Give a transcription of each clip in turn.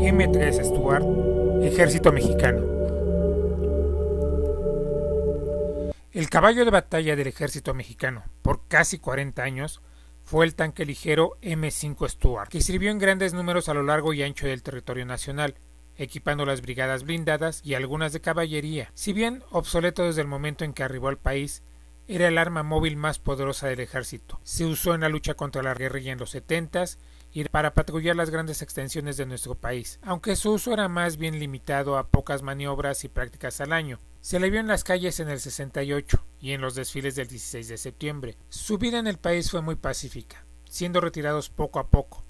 M3 Stuart, Ejército Mexicano. El caballo de batalla del ejército mexicano, por casi 40 años, fue el tanque ligero M5 Stuart, que sirvió en grandes números a lo largo y ancho del territorio nacional, equipando las brigadas blindadas y algunas de caballería. Si bien obsoleto desde el momento en que arribó al país, era el arma móvil más poderosa del ejército. Se usó en la lucha contra la guerrilla en los 70s y para patrullar las grandes extensiones de nuestro país, aunque su uso era más bien limitado a pocas maniobras y prácticas al año. Se le vio en las calles en el 68 y en los desfiles del 16 de septiembre. Su vida en el país fue muy pacífica, siendo retirados poco a poco.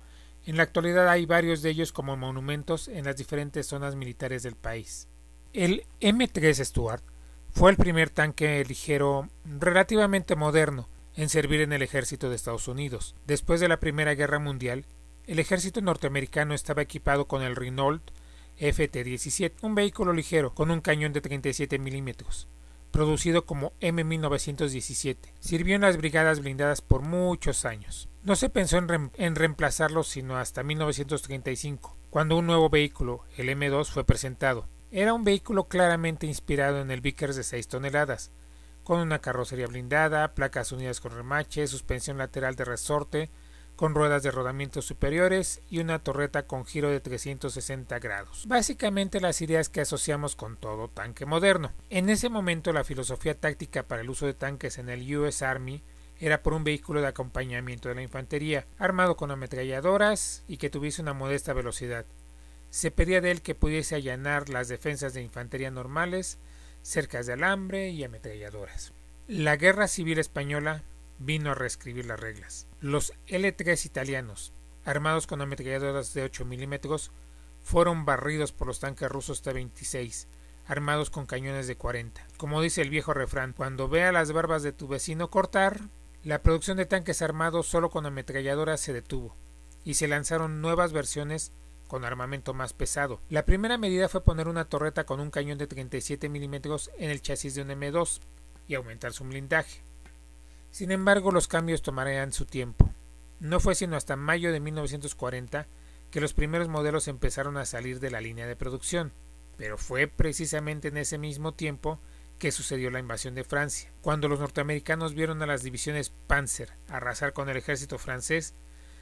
En la actualidad hay varios de ellos como monumentos en las diferentes zonas militares del país. El M3 Stuart fue el primer tanque ligero relativamente moderno en servir en el ejército de Estados Unidos. Después de la Primera Guerra Mundial, el ejército norteamericano estaba equipado con el Renault FT-17, un vehículo ligero con un cañón de 37 milímetros, producido como M1917. Sirvió en las brigadas blindadas por muchos años. No se pensó en reemplazarlo sino hasta 1935, cuando un nuevo vehículo, el M2, fue presentado. Era un vehículo claramente inspirado en el Vickers de 6 toneladas, con una carrocería blindada, placas unidas con remache, suspensión lateral de resorte, con ruedas de rodamiento superiores y una torreta con giro de 360 grados. Básicamente las ideas que asociamos con todo tanque moderno. En ese momento la filosofía táctica para el uso de tanques en el US Army era por un vehículo de acompañamiento de la infantería, armado con ametralladoras y que tuviese una modesta velocidad. Se pedía de él que pudiese allanar las defensas de infantería normales, cercas de alambre y ametralladoras. La Guerra Civil Española vino a reescribir las reglas. Los L3 italianos, armados con ametralladoras de 8 milímetros, fueron barridos por los tanques rusos T-26, armados con cañones de 40. Como dice el viejo refrán, cuando vea las barbas de tu vecino cortar, la producción de tanques armados solo con ametralladoras se detuvo, y se lanzaron nuevas versiones con armamento más pesado. La primera medida fue poner una torreta con un cañón de 37 milímetros en el chasis de un M2 y aumentar su blindaje. Sin embargo, los cambios tomarían su tiempo. No fue sino hasta mayo de 1940 que los primeros modelos empezaron a salir de la línea de producción, pero fue precisamente en ese mismo tiempo que sucedió la invasión de Francia. Cuando los norteamericanos vieron a las divisiones Panzer arrasar con el ejército francés,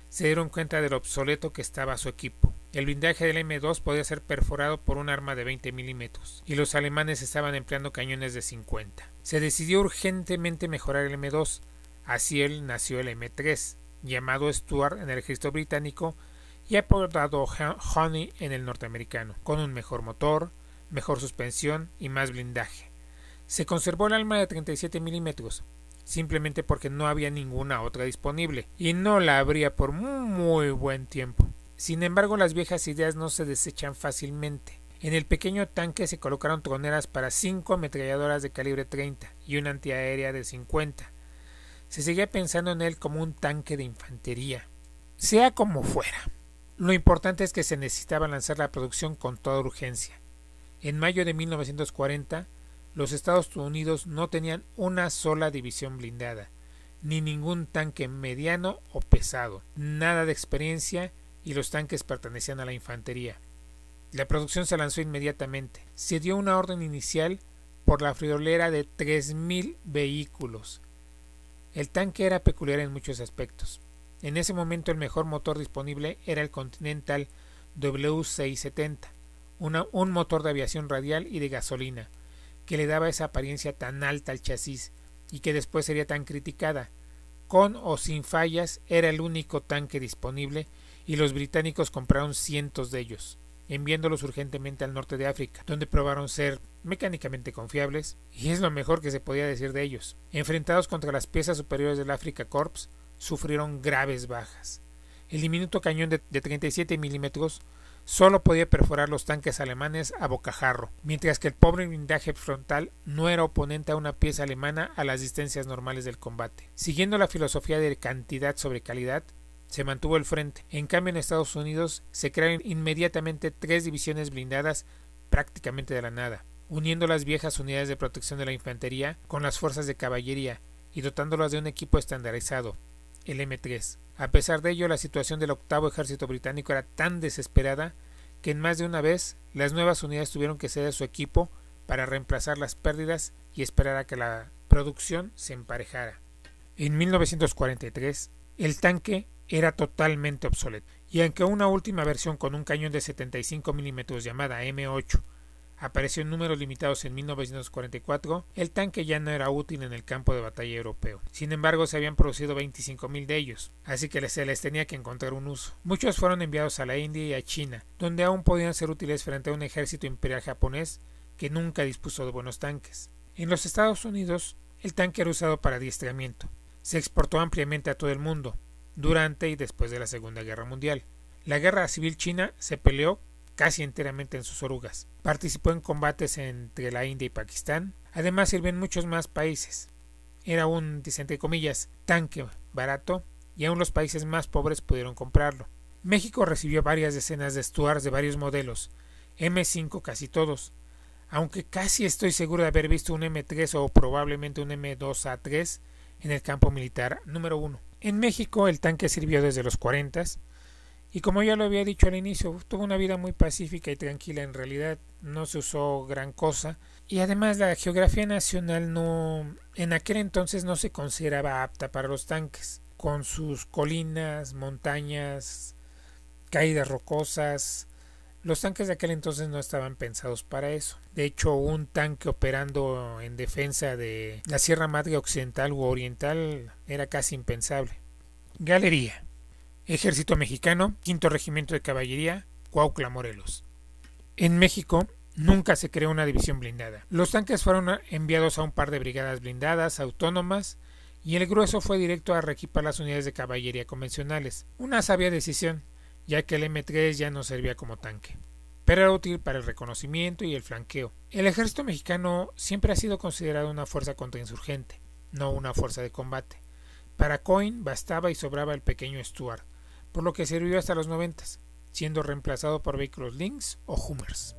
se dieron cuenta de lo obsoleto que estaba su equipo. El blindaje del M2 podía ser perforado por un arma de 20 milímetros y los alemanes estaban empleando cañones de 50. Se decidió urgentemente mejorar el M2, así nació el M3, llamado Stuart en el ejército británico y apodado Honey en el norteamericano, con un mejor motor, mejor suspensión y más blindaje. Se conservó el arma de 37 milímetros, simplemente porque no había ninguna otra disponible, y no la habría por muy buen tiempo. Sin embargo, las viejas ideas no se desechan fácilmente. En el pequeño tanque se colocaron troneras para 5 ametralladoras de calibre 30 y una antiaérea de 50. Se seguía pensando en él como un tanque de infantería. Sea como fuera, lo importante es que se necesitaba lanzar la producción con toda urgencia. En mayo de 1940, los Estados Unidos no tenían una sola división blindada, ni ningún tanque mediano o pesado, nada de experiencia, y los tanques pertenecían a la infantería. La producción se lanzó inmediatamente. Se dio una orden inicial por la friolera de 3.000 vehículos. El tanque era peculiar en muchos aspectos. En ese momento el mejor motor disponible era el Continental W670, un motor de aviación radial y de gasolina, que le daba esa apariencia tan alta al chasis y que después sería tan criticada. Con o sin fallas era el único tanque disponible y los británicos compraron cientos de ellos, enviándolos urgentemente al norte de África, donde probaron ser mecánicamente confiables, y es lo mejor que se podía decir de ellos. Enfrentados contra las piezas superiores del Afrika Korps, sufrieron graves bajas. El diminuto cañón de 37 milímetros solo podía perforar los tanques alemanes a bocajarro, mientras que el pobre blindaje frontal no era oponente a una pieza alemana a las distancias normales del combate. Siguiendo la filosofía de cantidad sobre calidad, se mantuvo el frente. En cambio, en Estados Unidos se crearon inmediatamente 3 divisiones blindadas prácticamente de la nada, uniendo las viejas unidades de protección de la infantería con las fuerzas de caballería y dotándolas de un equipo estandarizado, el M3. A pesar de ello, la situación del octavo ejército británico era tan desesperada que en más de una vez las nuevas unidades tuvieron que ceder su equipo para reemplazar las pérdidas y esperar a que la producción se emparejara. En 1943, el tanque era totalmente obsoleto, y aunque una última versión con un cañón de 75 milímetros llamada M8 apareció en números limitados en 1944, el tanque ya no era útil en el campo de batalla europeo. Sin embargo, se habían producido 25.000 de ellos, así que se les tenía que encontrar un uso. Muchos fueron enviados a la India y a China, donde aún podían ser útiles frente a un ejército imperial japonés que nunca dispuso de buenos tanques. En los Estados Unidos, el tanque era usado para adiestramiento. Se exportó ampliamente a todo el mundo, durante y después de la Segunda Guerra Mundial. La Guerra Civil China se peleó casi enteramente en sus orugas. Participó en combates entre la India y Pakistán. Además sirvió en muchos más países. Era un, entre comillas, tanque barato y aún los países más pobres pudieron comprarlo. México recibió varias decenas de Stuarts de varios modelos, M5 casi todos, aunque casi estoy seguro de haber visto un M3 o probablemente un M2A3 en el campo militar número 1. En México el tanque sirvió desde los 40s, y como ya lo había dicho al inicio, tuvo una vida muy pacífica y tranquila. En realidad no se usó gran cosa, y además la geografía nacional en aquel entonces no se consideraba apta para los tanques, con sus colinas, montañas, caídas rocosas. Los tanques de aquel entonces no estaban pensados para eso. De hecho, un tanque operando en defensa de la Sierra Madre Occidental u Oriental era casi impensable. Galería. Ejército Mexicano, 5º Regimiento de Caballería, Cuautla, Morelos. En México nunca se creó una división blindada. Los tanques fueron enviados a un par de brigadas blindadas autónomas y el grueso fue directo a reequipar las unidades de caballería convencionales. Una sabia decisión, ya que el M3 ya no servía como tanque, pero era útil para el reconocimiento y el flanqueo. El ejército mexicano siempre ha sido considerado una fuerza contrainsurgente, no una fuerza de combate. Para Coin bastaba y sobraba el pequeño Stuart, por lo que sirvió hasta los 90, siendo reemplazado por vehículos Lynx o Hummers.